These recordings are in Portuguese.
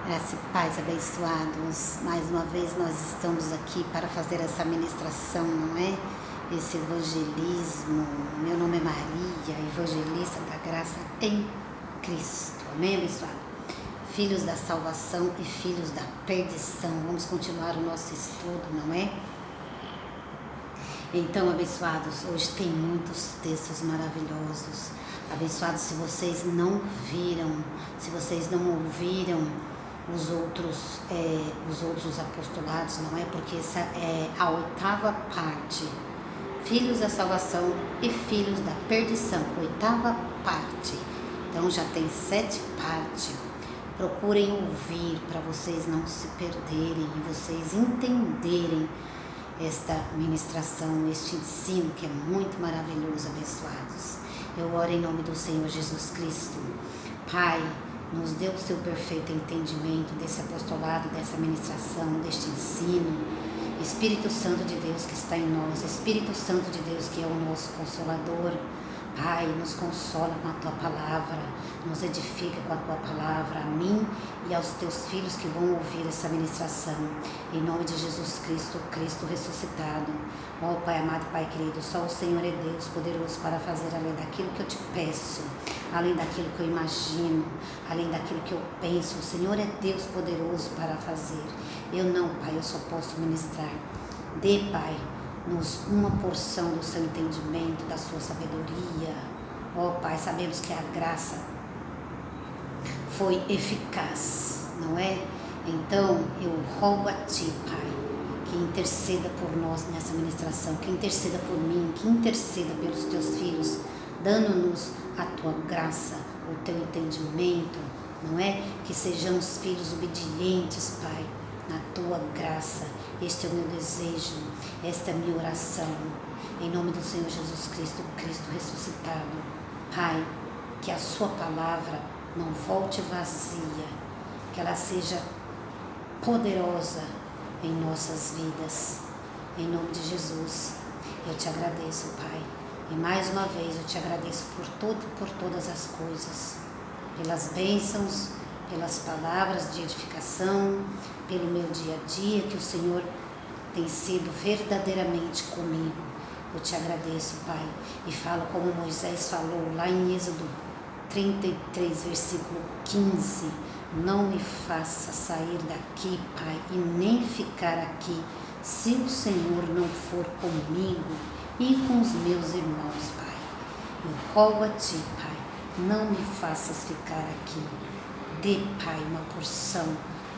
Graça e paz, abençoados. Mais uma vez nós estamos aqui para fazer essa ministração, não é? Esse evangelismo. Meu nome é Maria, evangelista da graça em Cristo. Amém, abençoado? Filhos da salvação e filhos da perdição. Vamos continuar o nosso estudo, não é? Então, abençoados, hoje tem muitos textos maravilhosos. Abençoados, se vocês não viram, se vocês não ouviram os outros apostolados, não é? Porque essa é a 8ª parte. Filhos da salvação e filhos da perdição. 8ª parte. Então já tem 7 partes. Procurem ouvir para vocês não se perderem e vocês entenderem esta ministração, este ensino que é muito maravilhoso, abençoados. Eu oro em nome do Senhor Jesus Cristo. Pai, nos dê o seu perfeito entendimento desse apostolado, dessa ministração, deste ensino. Espírito Santo de Deus que está em nós, Espírito Santo de Deus que é o nosso Consolador. Pai, nos consola com a Tua Palavra, nos edifica com a Tua Palavra, a mim e aos Teus filhos que vão ouvir essa ministração. Em nome de Jesus Cristo, Cristo ressuscitado. Ó Pai amado, Pai querido, só o Senhor é Deus, poderoso para fazer além daquilo que eu te peço, além daquilo que eu imagino, além daquilo que eu penso. O Senhor é Deus poderoso para fazer. Eu não, Pai, eu só posso ministrar. Dê, Pai, nos uma porção do seu entendimento, da sua sabedoria. Ó Pai, sabemos que a graça foi eficaz, não é? Então eu rogo a Ti, Pai, que interceda por nós nessa ministração, que interceda por mim, que interceda pelos Teus filhos, dando-nos a Tua graça, o Teu entendimento, não é? Que sejamos filhos obedientes, Pai, na Tua graça. Este é o meu desejo, esta é a minha oração, em nome do Senhor Jesus Cristo, Cristo ressuscitado. Pai, que a Sua palavra não volte vazia, que ela seja poderosa em nossas vidas, em nome de Jesus. Eu te agradeço, Pai, e mais uma vez eu te agradeço por todas as coisas, pelas bênçãos, pelas palavras de edificação, pelo meu dia a dia, que o Senhor tem sido verdadeiramente comigo. Eu te agradeço, Pai, e falo como Moisés falou lá em Êxodo 33, versículo 15. Não me faça sair daqui, Pai, e nem ficar aqui, se o Senhor não for comigo e com os meus irmãos, Pai. Eu rogo a Ti, Pai, não me faças ficar aqui. Dê, Pai, uma porção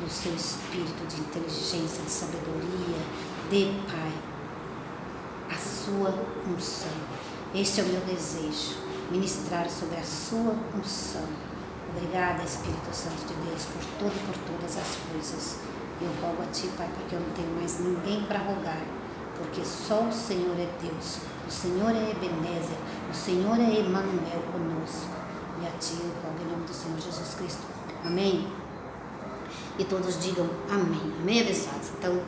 do Seu Espírito de inteligência, de sabedoria. Dê, Pai, a Sua unção. Este é o meu desejo, ministrar sobre a Sua unção. Obrigada, Espírito Santo de Deus, por tudo e por todas as coisas. Eu rogo a Ti, Pai, porque eu não tenho mais ninguém para rogar, porque só o Senhor é Deus. O Senhor é Ebenezer, o Senhor é Emmanuel conosco. E a Ti eu rogo em nome do Senhor Jesus Cristo. Amém? E todos digam amém. Amém, abençoados? Então,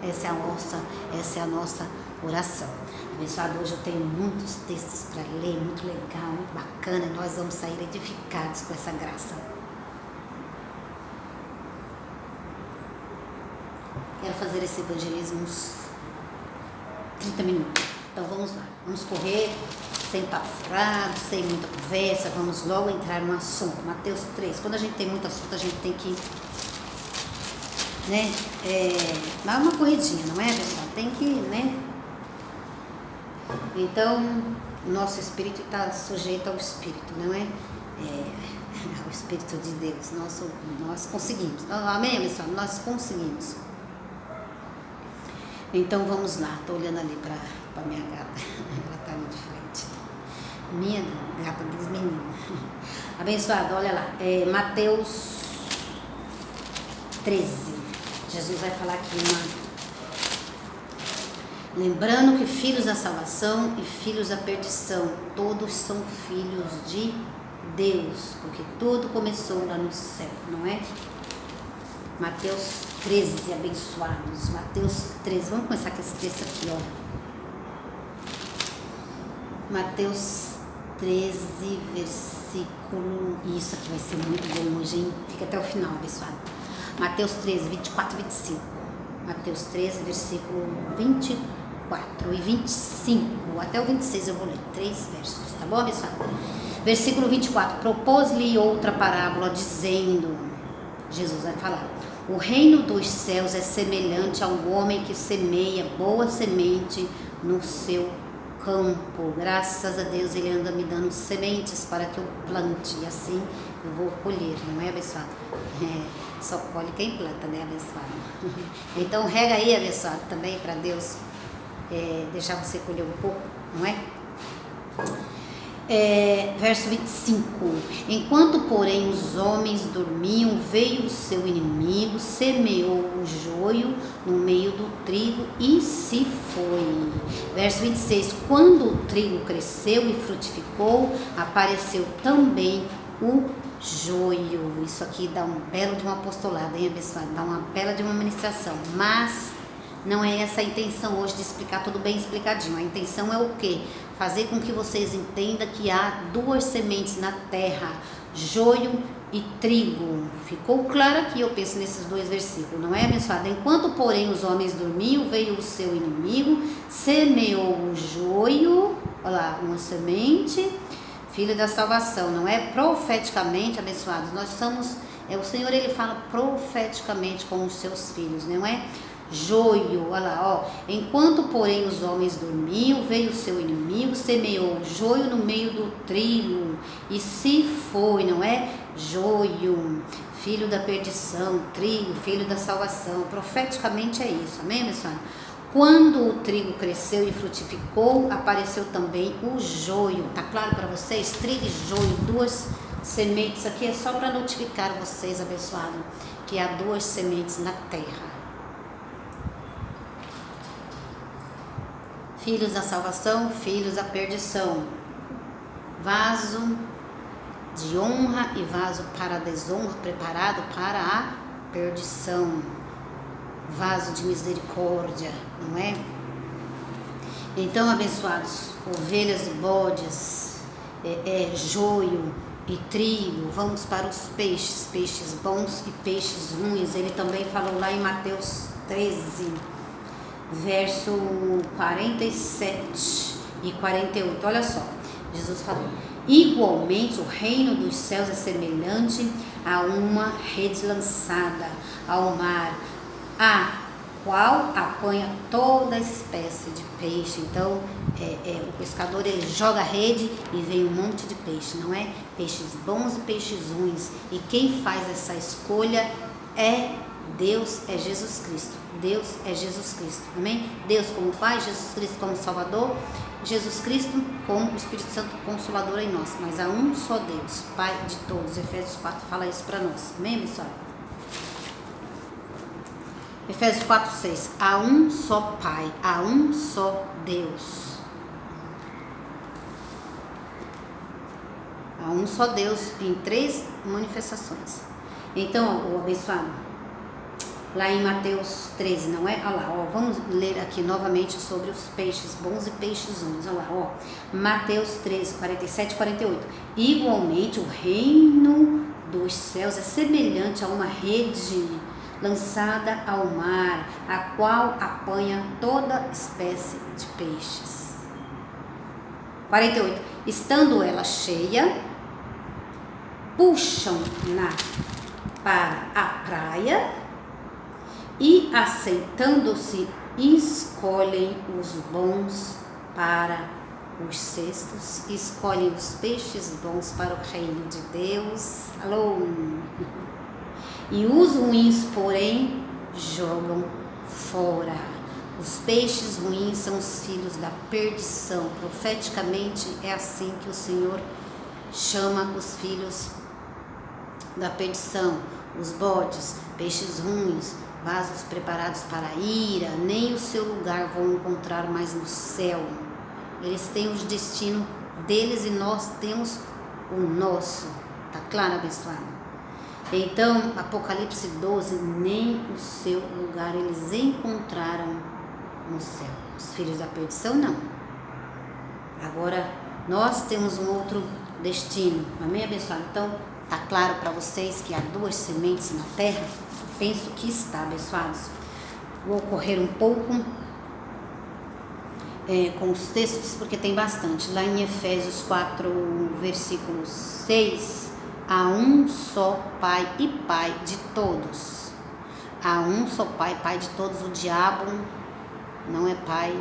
essa é a nossa oração. Abençoado, hoje eu tenho muitos textos para ler, muito legal, muito bacana. E nós vamos sair edificados com essa graça. Quero fazer esse evangelismo uns 30 minutos. Então vamos lá, vamos correr, sem papo furado, sem muita conversa, vamos logo entrar no assunto. Mateus 3, quando a gente tem muito assunto, a gente tem que, né, dar uma corridinha, não é, pessoal? Tem que, né? Então, nosso espírito está sujeito ao Espírito, não é? Ao Espírito de Deus. Nós conseguimos. Amém, pessoal? Nós conseguimos. Então, vamos lá. Estou olhando ali para minha gata. Ela está ali de frente. Minha gata dos meninos. Abençoado, olha lá. Mateus 13. Jesus vai falar aqui lembrando que filhos da salvação e filhos da perdição, todos são filhos de Deus, porque tudo começou lá no céu, não é? Mateus 13, abençoados. Mateus 13, vamos começar com esse texto aqui, ó. Mateus 13, versículo versículo... Isso aqui vai ser muito bom hoje, hein? Fica até o final, abençoado. Mateus 13, 24 e 25. Mateus 13, versículo 24 e 25. Até o 26 eu vou ler. 3 versos, tá bom, abençoado? Versículo 24. Propôs-lhe outra parábola, dizendo... Jesus vai falar: o reino dos céus é semelhante ao homem que semeia boa semente no seu campo. Graças a Deus ele anda me dando sementes para que eu plante, e assim eu vou colher, não é, abençoado? Só colhe quem planta, né, abençoado? Então rega aí, abençoado, também para Deus deixar você colher um pouco, não é? Verso 25. Enquanto, porém, os homens dormiam, veio o seu inimigo, semeou o joio no meio do trigo e se foi. Verso 26. Quando o trigo cresceu e frutificou, apareceu também o joio. Isso aqui dá um belo de um apostolado, hein, abençoado? Dá uma bela de uma ministração. Mas não é essa a intenção hoje de explicar tudo bem explicadinho. A intenção é o quê? Fazer com que vocês entendam que há 2 sementes na terra, joio e trigo. Ficou claro aqui, eu penso, nesses 2 versículos, não é, abençoado? Enquanto, porém, os homens dormiam, veio o seu inimigo, semeou o joio, olha lá, uma semente, filho da salvação, não é? Profeticamente, abençoados, nós somos, o Senhor, ele fala profeticamente com os seus filhos, não é? Joio, olha lá, ó. Enquanto, porém, os homens dormiam, veio o seu inimigo, semeou o joio no meio do trigo e se foi, não é? Joio, filho da perdição, trigo, filho da salvação. Profeticamente é isso, amém, pessoal? Quando o trigo cresceu e frutificou, apareceu também o joio. Tá claro para vocês? Trigo e joio, 2 sementes. Aqui é só para notificar vocês, abençoado, que há 2 sementes na terra. Filhos da salvação, filhos da perdição. Vaso de honra e vaso para a desonra, preparado para a perdição. Vaso de misericórdia, não é? Então, abençoados, ovelhas e bodes, joio e trigo. Vamos para os peixes, peixes bons e peixes ruins. Ele também falou lá em Mateus 13, verso 47 e 48, olha só, Jesus falou: igualmente o reino dos céus é semelhante a uma rede lançada ao mar, a qual apanha toda espécie de peixe. Então, o pescador, ele joga a rede e vem um monte de peixe, não é? Peixes bons e peixes ruins, e quem faz essa escolha é Deus, é Jesus Cristo. Deus é Jesus Cristo, amém? Deus como Pai, Jesus Cristo como Salvador, Jesus Cristo como o Espírito Santo Consolador em nós. Mas há um só Deus, Pai de todos. Efésios 4 fala isso para nós, amém, pessoal? Efésios 4, 6. Há um só Pai, há um só Deus. Há um só Deus em 3 manifestações. Então, o abençoado, lá em Mateus 13, não é? Olha lá, ó, vamos ler aqui novamente sobre os peixes bons e peixes ruins. Olha lá, ó, Mateus 13, 47 e 48. Igualmente, o reino dos céus é semelhante a uma rede lançada ao mar, a qual apanha toda espécie de peixes. 48. Estando ela cheia, puxam-na para a praia e, aceitando-se, escolhem os bons para os cestos, escolhem os peixes bons para o reino de Deus. Alô! E os ruins, porém, jogam fora. Os peixes ruins são os filhos da perdição. Profeticamente é assim que o Senhor chama os filhos da perdição. Os bodes, peixes ruins, vasos preparados para a ira, nem o seu lugar vão encontrar mais no céu. Eles têm os destinos deles e nós temos o nosso. Tá claro, abençoado? Então, Apocalipse 12, nem o seu lugar eles encontraram no céu. Os filhos da perdição, não. Agora, nós temos um outro destino. Amém, abençoado? Então, tá claro para vocês que há 2 sementes na terra? Penso que está, abençoados. Vou correr um pouco com os textos, porque tem bastante. Lá em Efésios 4, versículo 6, há um só Pai e Pai de todos. Há um só Pai, Pai de todos. O diabo não é pai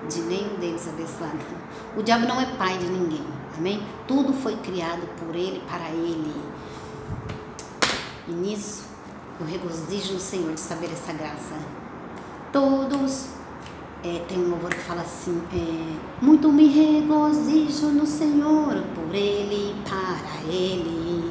de nenhum deles, abençoado. O diabo não é pai de ninguém, amém? Tudo foi criado por ele, para ele. E nisso eu regozijo no Senhor de saber essa graça. Todos, tem um louvor que fala assim, muito me regozijo no Senhor, por ele, para ele.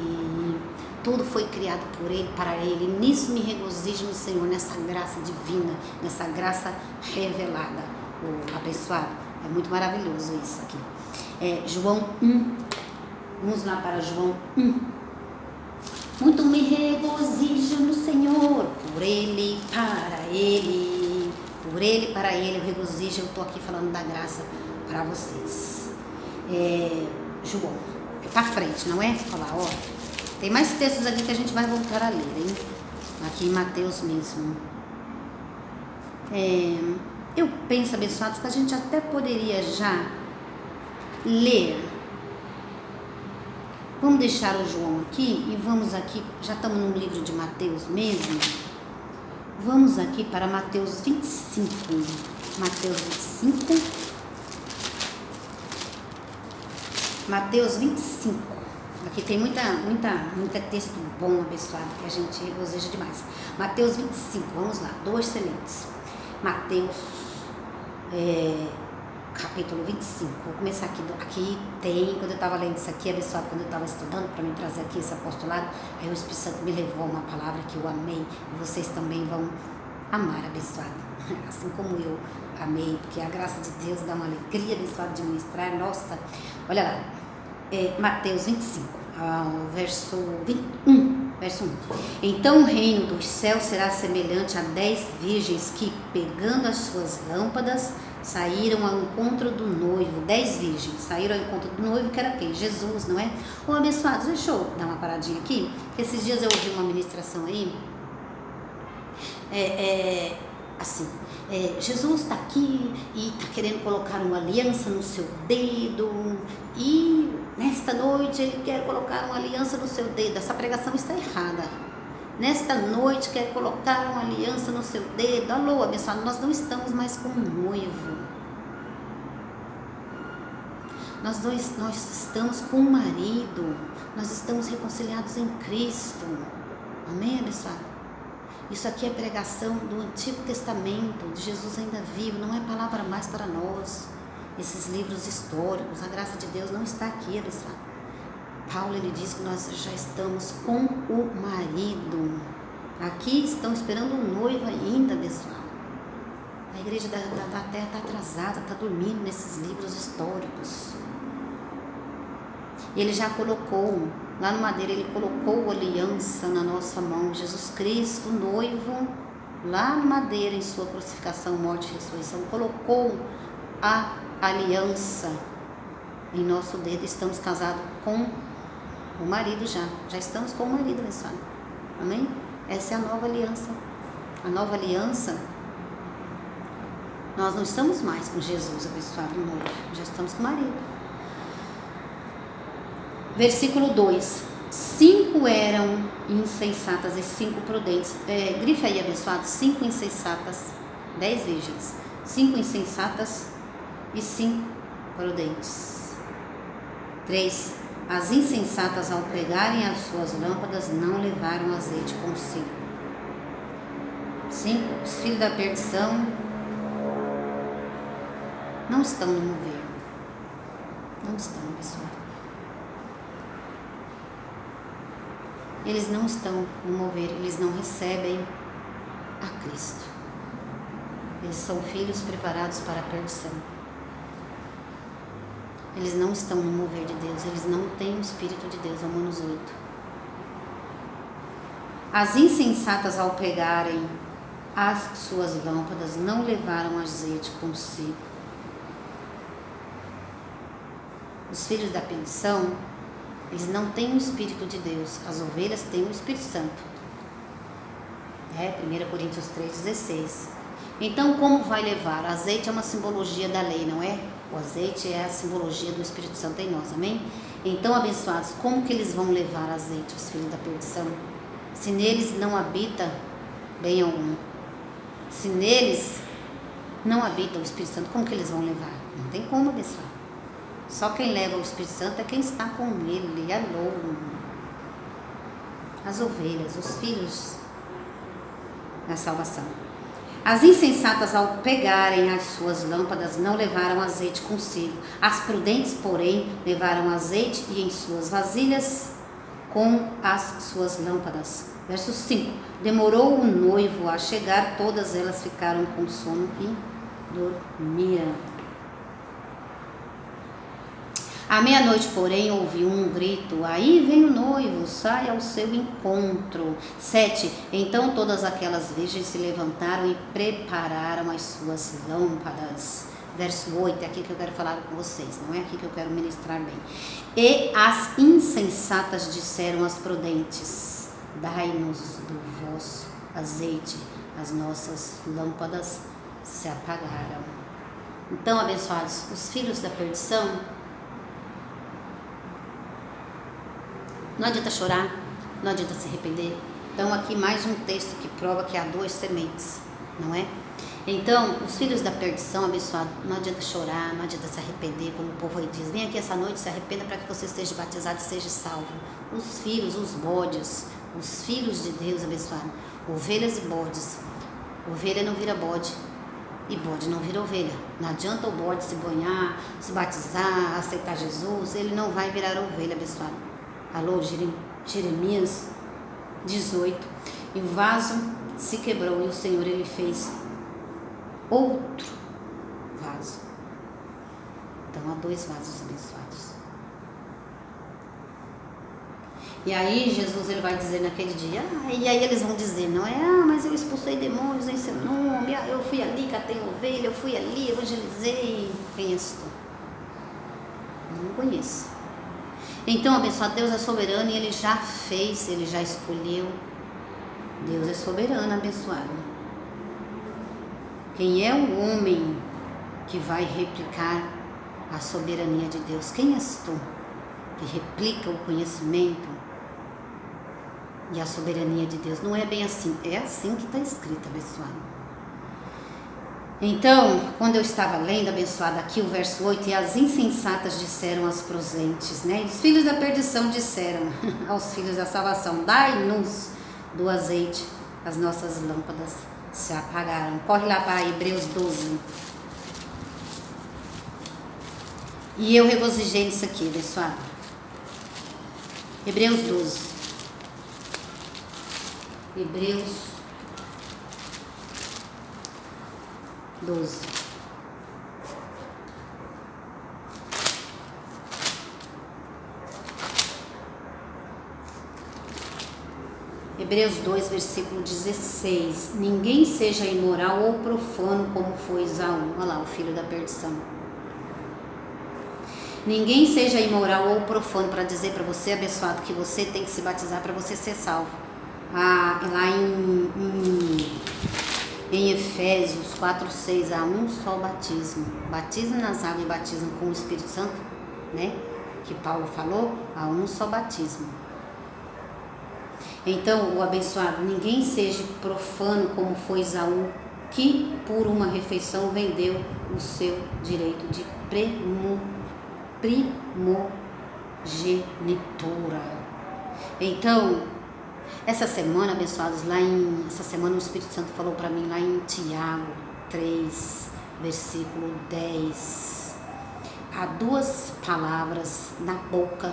Tudo foi criado por ele, para ele. Nisso me regozijo no Senhor, nessa graça divina, nessa graça revelada. O abençoado, é muito maravilhoso isso aqui. João 1, vamos lá para João 1. Muito me regozijo no Senhor, por ele, para ele. Por ele, para ele, eu regozijo. Eu estou aqui falando da graça para vocês. João, para frente, não é? Olha lá, ó. Tem mais textos aqui que a gente vai voltar a ler, hein? Aqui em Mateus mesmo. Eu penso, abençoados, que a gente até poderia já ler. Vamos deixar o João aqui e vamos aqui, já estamos no livro de Mateus mesmo. Vamos aqui para Mateus 25. Mateus 25. Mateus 25. Aqui tem muita texto bom, abençoado, que a gente regozija demais. Mateus 25, vamos lá, 2 sementes. Mateus, capítulo 25. Vou começar aqui. Aqui tem, quando eu estava lendo isso aqui, abençoado, quando eu estava estudando para me trazer aqui esse apostolado, aí o Espírito Santo me levou a uma palavra que eu amei, e vocês também vão amar, abençoado. Assim como eu amei, porque a graça de Deus dá uma alegria, abençoado, de ministrar. Nossa, olha lá. Mateus 25, verso 21, verso 1. Então o reino dos céus será semelhante a 10 virgens que, pegando as suas lâmpadas, saíram ao encontro do noivo. 10 virgens saíram ao encontro do noivo, que era quem? Jesus, não é? Ô, abençoados, deixa eu dar uma paradinha aqui, que esses dias eu ouvi uma ministração aí, assim, Jesus está aqui e está querendo colocar uma aliança no seu dedo, e nesta noite ele quer colocar uma aliança no seu dedo. Essa pregação está errada. Nesta noite quer colocar uma aliança no seu dedo. Alô, abençoado, nós não estamos mais com um noivo. Nós estamos com um marido. Nós estamos reconciliados em Cristo. Amém, abençoado? Isso aqui é pregação do Antigo Testamento, de Jesus ainda vivo, não é palavra mais para nós. Esses livros históricos, a graça de Deus não está aqui, abençoado. Paulo, ele diz que nós já estamos com o marido. Aqui estão esperando um noivo ainda, abençoado. A igreja da terra está atrasada, está dormindo nesses livros históricos. Ele já colocou, lá no madeira, ele colocou aliança na nossa mão. Jesus Cristo, noivo, lá no madeira, em sua crucificação, morte e ressurreição, colocou a aliança em nosso dedo. Estamos casados com o marido já estamos com o marido, abençoado. Amém? Essa é a nova aliança. A nova aliança, nós não estamos mais com Jesus, abençoado, noivo, já estamos com o marido. Versículo 2. 5 eram insensatas e 5 prudentes. Grife aí, abençoado. 5 insensatas, 10 virgens. 5 insensatas e 5 prudentes. 3. As insensatas, ao pegarem as suas lâmpadas, não levaram azeite consigo. 5. Os filhos da perdição não estão no mover. Não estão, abençoado. Eles não estão no mover, eles não recebem a Cristo. Eles são filhos preparados para a perdição. Eles não estão no mover de Deus, eles não têm o Espírito de Deus, Romanos 8. As insensatas, ao pegarem as suas lâmpadas, não levaram azeite consigo. os filhos da perdição, eles não têm o Espírito de Deus. As ovelhas têm o Espírito Santo. 1 Coríntios 3,16. Então, como vai levar? Azeite é uma simbologia da lei, não é? O azeite é a simbologia do Espírito Santo em nós, amém? Então, abençoados, como que eles vão levar azeite, os filhos da perdição? Se neles não habita bem algum. Se neles não habita o Espírito Santo, como que eles vão levar? Não tem como, abençoado. Só quem leva o Espírito Santo é quem está com ele, alô. As ovelhas, os filhos da salvação. As insensatas, ao pegarem as suas lâmpadas, não levaram azeite consigo. As prudentes, porém, levaram azeite e em suas vasilhas com as suas lâmpadas. Verso 5. Demorou o noivo a chegar, todas elas ficaram com sono e dormiram. À meia-noite, porém, ouviu um grito: aí vem o noivo, sai ao seu encontro. 7. Então todas aquelas virgens se levantaram e prepararam as suas lâmpadas. Verso 8, é aqui que eu quero falar com vocês, não é aqui que eu quero ministrar bem. E as insensatas disseram às prudentes: dai-nos do vosso azeite, as nossas lâmpadas se apagaram. Então, abençoados, os filhos da perdição, não adianta chorar, não adianta se arrepender. Então aqui mais um texto que prova que há duas sementes, não é? Então, os filhos da perdição, abençoado, não adianta chorar, não adianta se arrepender, como o povo aí diz: vem aqui essa noite, se arrependa para que você seja batizado e seja salvo. Os filhos, os bodes, os filhos de Deus, abençoado, ovelhas e bodes. Ovelha não vira bode e bode não vira ovelha. Não adianta o bode se banhar, se batizar, aceitar Jesus, ele não vai virar ovelha, abençoado. Alô, Jeremias 18. E o vaso se quebrou e o Senhor, ele fez outro vaso. Então há dois vasos abençoados. E aí Jesus, ele vai dizer naquele dia, e aí eles vão dizer, não é? Mas eu expulsei demônios em seu nome, eu fui ali, catei ovelha, eu fui ali, evangelizei. Quem és tu? Não conheço. Então, abençoado, Deus é soberano e Ele já fez, Ele já escolheu. Deus é soberano, abençoado. Quem é o homem que vai replicar a soberania de Deus? Quem és tu que replica o conhecimento e a soberania de Deus? Não é bem assim, é assim que está escrito, abençoado. Então, quando eu estava lendo, abençoada, aqui o verso 8, e as insensatas disseram às prudentes, né? E os filhos da perdição disseram aos filhos da salvação: dai-nos do azeite, as nossas lâmpadas se apagaram. Corre lá para Hebreus 12. E eu regozijei nisso aqui, abençoada. Hebreus 12. Hebreus 12. Hebreus 2, versículo 16. Ninguém seja imoral ou profano como foi Esaú. Olha lá, o filho da perdição. Ninguém seja imoral ou profano, para dizer para você, abençoado, que você tem que se batizar para você ser salvo. Lá em Efésios 4:6, há um só batismo. Batismo nas águas e batismo com o Espírito Santo, né? Que Paulo falou, há um só batismo. Então, o abençoado, ninguém seja profano como foi Esaú, que por uma refeição vendeu o seu direito de primogenitura. Então, essa semana, abençoados, essa semana o Espírito Santo falou para mim lá em Tiago 3, versículo 10. Há duas palavras na boca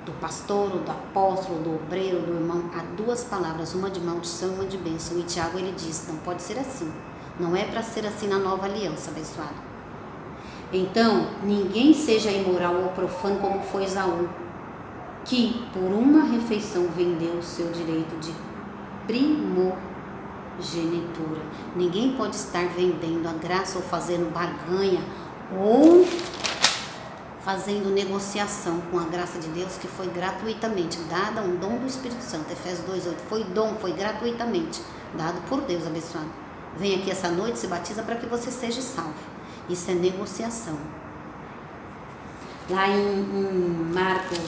do pastor, do apóstolo, do obreiro, do irmão. Há duas palavras, uma de maldição e uma de bênção. E Tiago, ele diz: não pode ser assim. Não é para ser assim na nova aliança, abençoado. Então, ninguém seja imoral ou profano como foi Esaú, que por uma refeição vendeu o seu direito de primogenitura. Ninguém pode estar vendendo a graça ou fazendo barganha ou fazendo negociação com a graça de Deus, que foi gratuitamente dada, um dom do Espírito Santo. Efésios 2:8, foi dom, foi gratuitamente dado por Deus, abençoado. Vem aqui essa noite, se batiza para que você seja salvo. Isso é negociação. Lá em Marcos,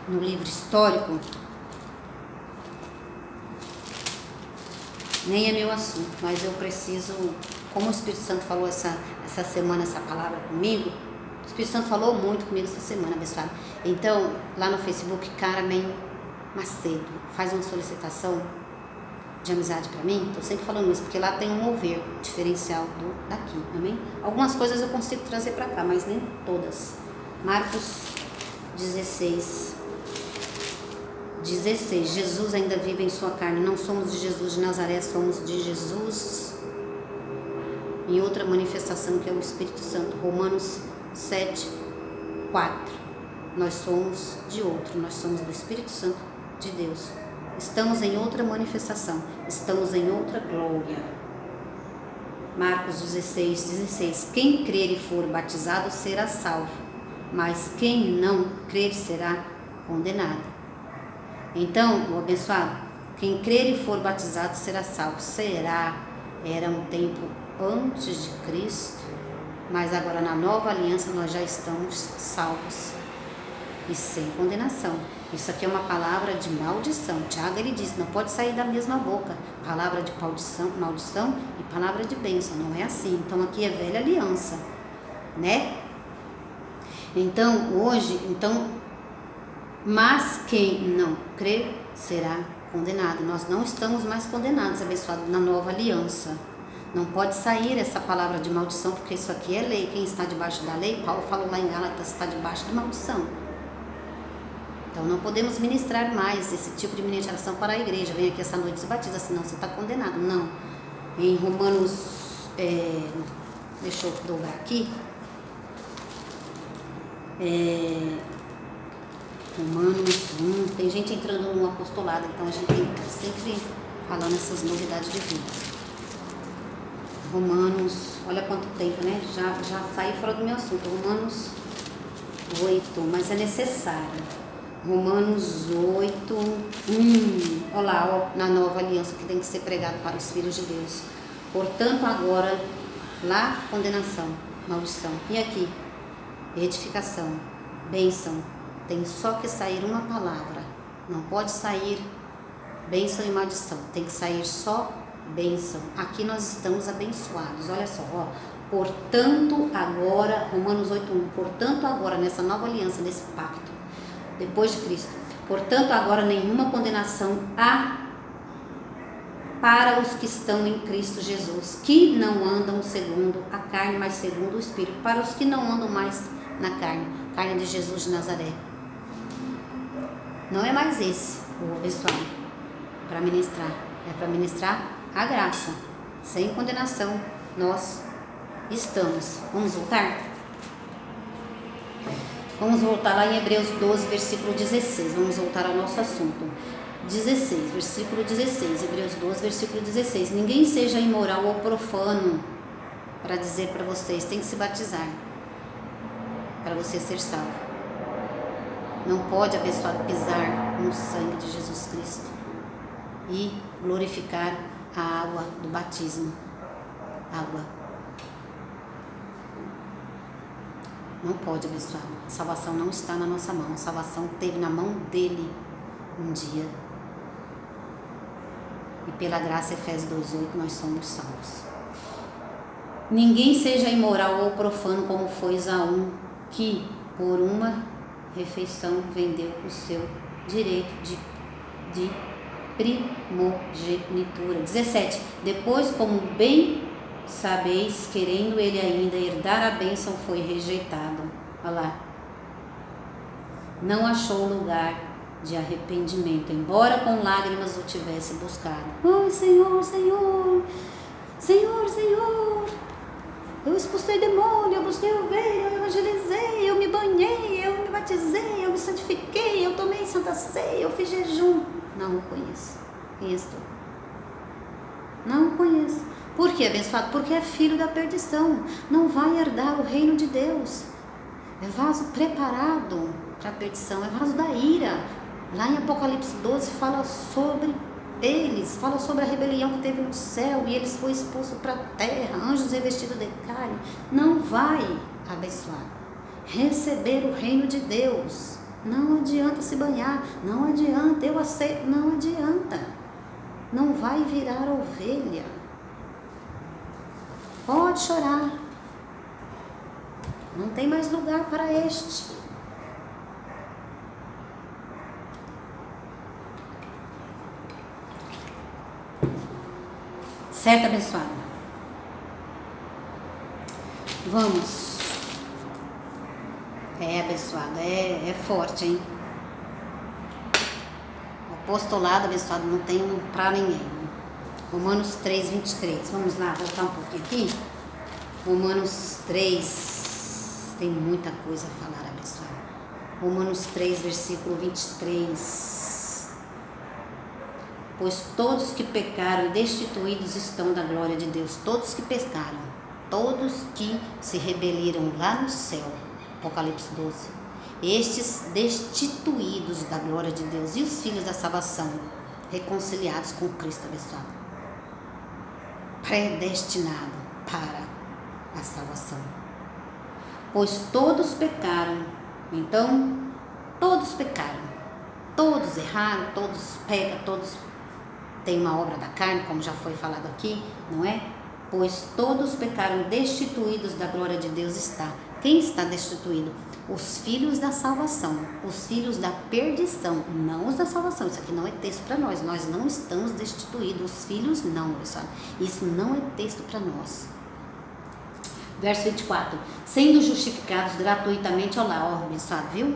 no livro histórico, nem é meu assunto, mas eu preciso, como o Espírito Santo falou essa semana, essa palavra comigo, o Espírito Santo falou muito comigo essa semana, abençoado. Então, lá no Facebook, Carmen Macedo, faz uma solicitação de amizade para mim. Tô sempre falando isso, porque lá tem um mover diferencial daqui, amém? Algumas coisas eu consigo trazer para cá, mas nem todas. Marcos 16, Jesus ainda vive em sua carne. Não somos de Jesus de Nazaré, somos de Jesus em outra manifestação, que é o Espírito Santo. Romanos 7:4. Nós somos de outro, nós somos do Espírito Santo de Deus. Estamos em outra manifestação, estamos em outra glória. Marcos 16. Quem crer e for batizado será salvo, mas quem não crer será condenado. Então, o abençoado, quem crer e for batizado será salvo. Era um tempo antes de Cristo, mas agora na nova aliança nós já estamos salvos e sem condenação. Isso aqui é uma palavra de maldição. Tiago, ele diz, não pode sair da mesma boca palavra de maldição e palavra de bênção, não é assim. Então aqui é velha aliança, né? Então hoje, mas quem não crer será condenado. Nós não estamos mais condenados, abençoados, na nova aliança. Não pode sair essa palavra de maldição, porque isso aqui é lei. Quem está debaixo da lei, Paulo falou lá em Gálatas, está debaixo da maldição. Então não podemos ministrar mais esse tipo de ministração para a igreja. Vem aqui essa noite e se batiza, senão você está condenado. Não. Em Romanos, deixa eu dobrar aqui. Romanos 1, tem gente entrando no apostolado, então a gente tem que estar sempre falando essas novidades de vida. Romanos, olha quanto tempo, né? Já saí fora do meu assunto. Romanos 8, mas é necessário. Romanos 8, olha lá, na nova aliança que tem que ser pregado para os filhos de Deus. Portanto, agora, lá, condenação, maldição. E aqui, edificação, bênção. Tem só que sair uma palavra. Não pode sair bênção e maldição. Tem que sair só bênção. Aqui nós estamos abençoados. Olha só, ó. Portanto, agora, Romanos 8:1. Portanto, agora, nessa nova aliança, nesse pacto, depois de Cristo. Portanto, agora nenhuma condenação há para os que estão em Cristo Jesus, que não andam segundo a carne, mas segundo o Espírito. Para os que não andam mais na carne de Jesus de Nazaré. Não é mais esse o abençoado para ministrar. É para ministrar a graça. Sem condenação nós estamos. Vamos voltar? Vamos voltar lá em Hebreus 12, versículo 16. Vamos voltar ao nosso assunto. 16, versículo 16. Hebreus 12, versículo 16. Ninguém seja imoral ou profano, para dizer para vocês, tem que se batizar para você ser salvo. Não pode, abençoado, pisar no sangue de Jesus Cristo e glorificar a água do batismo. Água. Não pode, abençoado. A salvação não está na nossa mão. A salvação teve na mão dele um dia. E pela graça, Efésios 2:8, nós somos salvos. Ninguém seja imoral ou profano como foi Esaú, que por uma refeição vendeu o seu direito de primogenitura. 17. Depois, como bem sabeis, querendo ele ainda herdar a bênção, foi rejeitado. Olha lá. Não achou lugar de arrependimento, embora com lágrimas o tivesse buscado. Ai, Senhor, Senhor, Senhor, Senhor, eu expulsei demônio, eu busquei ovelha, eu evangelizei, eu me banhei, eu me batizei, eu me santifiquei, eu tomei santa ceia, eu fiz jejum. Não o conheço. Quem és tu? Não o conheço. Por quê, abençoado? Porque é filho da perdição. Não vai herdar o reino de Deus. É vaso preparado para a perdição, é vaso da ira. Lá em Apocalipse 12 fala sobre eles, fala sobre a rebelião que teve no céu e eles foram expulsos para a terra, anjos revestidos de carne. Não vai abençoar, receber o reino de Deus. Não adianta se banhar, não adianta, eu aceito, não adianta. Não vai virar ovelha. Pode chorar. Não tem mais lugar para este. Certo, abençoado? Vamos. Abençoado, é forte, hein? O apostolado, abençoado, não tem para ninguém. Romanos 3, 23. Vamos lá, voltar um pouquinho aqui. Romanos 3, tem muita coisa a falar, abençoado. Romanos 3, versículo 23. Pois todos que pecaram e destituídos estão da glória de Deus. Todos que pecaram, todos que se rebelaram lá no céu. Apocalipse 12. Estes destituídos da glória de Deus e os filhos da salvação, reconciliados com Cristo, abençoado. Predestinado para a salvação. Pois todos pecaram. Então, todos pecaram. Todos erraram, todos pecam, todos têm uma obra da carne, como já foi falado aqui, não é? Pois todos pecaram, destituídos da glória de Deus está. Quem está destituído? Os filhos da salvação, os filhos da perdição, não os da salvação. Isso aqui não é texto para nós não estamos destituídos, os filhos não, pessoal. Isso não é texto para nós. Verso 24, sendo justificados gratuitamente, olha lá, ó, abençoado, viu?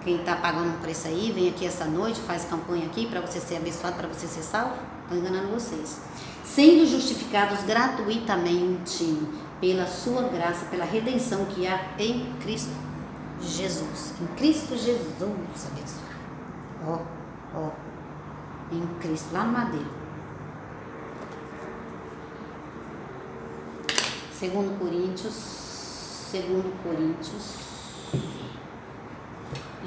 Quem está pagando um preço aí, vem aqui essa noite, faz campanha aqui para você ser abençoado, para você ser salvo, estou enganando vocês. Sendo justificados gratuitamente pela sua graça, pela redenção que há em Cristo Jesus. Em Cristo Jesus, abençoado. Ó, em Cristo, lá no madeiro. 2 Coríntios.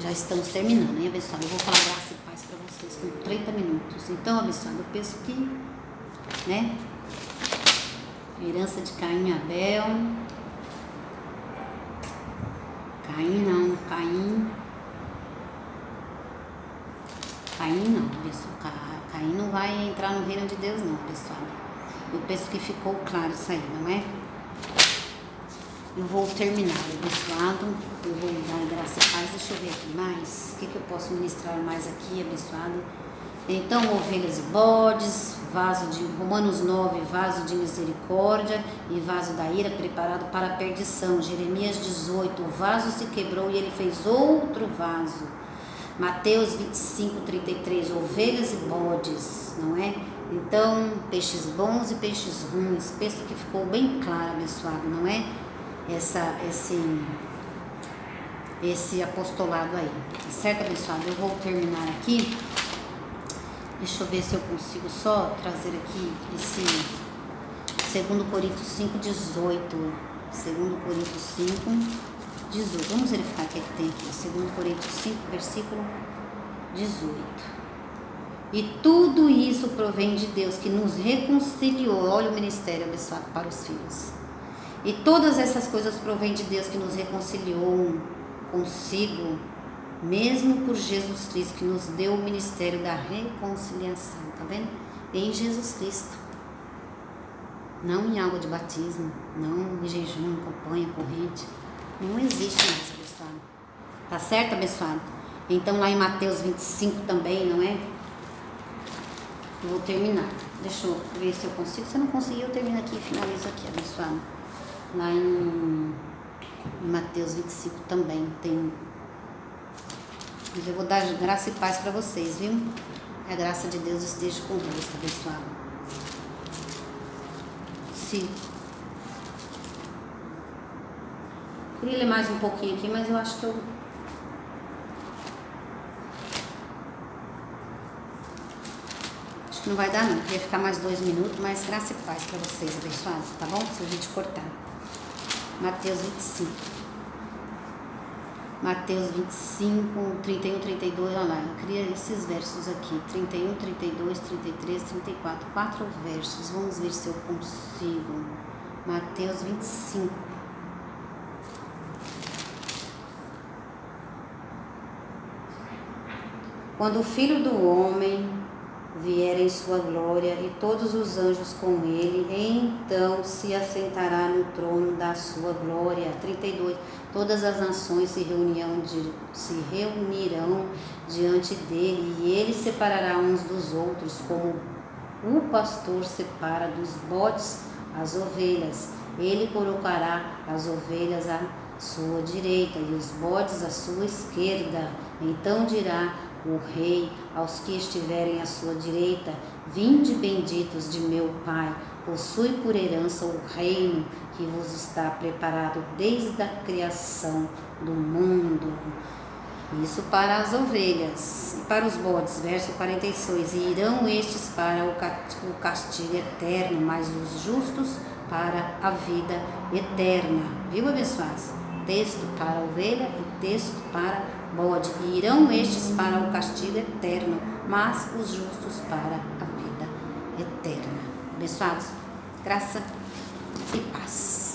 Já estamos terminando, hein, abençoado? Eu vou falar graça e paz para vocês com 30 minutos. Então, abençoado, eu penso que, né? Herança de Caim e Abel. Caim não, pessoal. Caim não vai entrar no reino de Deus, não, pessoal. Eu penso que ficou claro isso aí, não é? Eu vou terminar, abençoado. Eu vou dar graça e paz. Deixa eu ver aqui mais. O que eu posso ministrar mais aqui, abençoado? Então, ovelhas e bodes, vaso de Romanos 9, vaso de misericórdia e vaso da ira preparado para a perdição. Jeremias 18, o vaso se quebrou e ele fez outro vaso. Mateus 25, 33, ovelhas e bodes, não é? Então, peixes bons e peixes ruins. Penso que ficou bem claro, abençoado, não é? Esse apostolado aí, certo, abençoado? Eu vou terminar aqui. Deixa eu ver se eu consigo só trazer aqui esse 2 Coríntios 5, 18. 2 Coríntios 5, 18. Vamos verificar o que é que tem aqui. 2 Coríntios 5, versículo 18. E tudo isso provém de Deus, que nos reconciliou. Olha o ministério, abençoado, para os filhos. E todas essas coisas provêm de Deus, que nos reconciliou consigo, mesmo por Jesus Cristo, que nos deu o ministério da reconciliação, tá vendo? Em Jesus Cristo. Não em água de batismo, não em jejum, campanha, corrente. Não existe mais, abençoado. Tá certo, abençoado? Então lá em Mateus 25 também, não é? Eu vou terminar. Deixa eu ver se eu consigo. Se eu não conseguir, eu termino aqui e finalizo aqui, abençoado. Lá em Mateus 25 também tem. Mas eu vou dar graça e paz para vocês, viu? A graça de Deus esteja convosco, abençoado. Sim. Queria ler mais um pouquinho aqui, mas eu acho que eu... Acho que não vai dar não. Queria ficar mais 2 minutos, mas graça e paz para vocês, abençoados, tá bom? Se o vídeo cortar. Mateus 25. Mateus 25, 31, 32, olha lá, eu queria esses versos aqui, 31, 32, 33, 34, 4 versos, vamos ver se eu consigo. Mateus 25. Quando o Filho do Homem vier em sua glória e todos os anjos com ele, então se assentará no trono da sua glória. 32. Todas as nações se reunirão diante dele, e ele separará uns dos outros, como o pastor separa dos bodes as ovelhas. Ele colocará as ovelhas à sua direita e os bodes à sua esquerda. Então dirá o rei aos que estiverem à sua direita: vinde benditos de meu Pai, possui por herança o reino que vos está preparado desde a criação do mundo. Isso para as ovelhas. E para os bodes, verso 46, e irão estes para o castigo eterno, mas os justos para a vida eterna. Viu, abençoados? Texto para a ovelha e texto para bode. E irão estes para o castigo eterno, mas os justos para a vida eterna. Abençoados, graça e paz.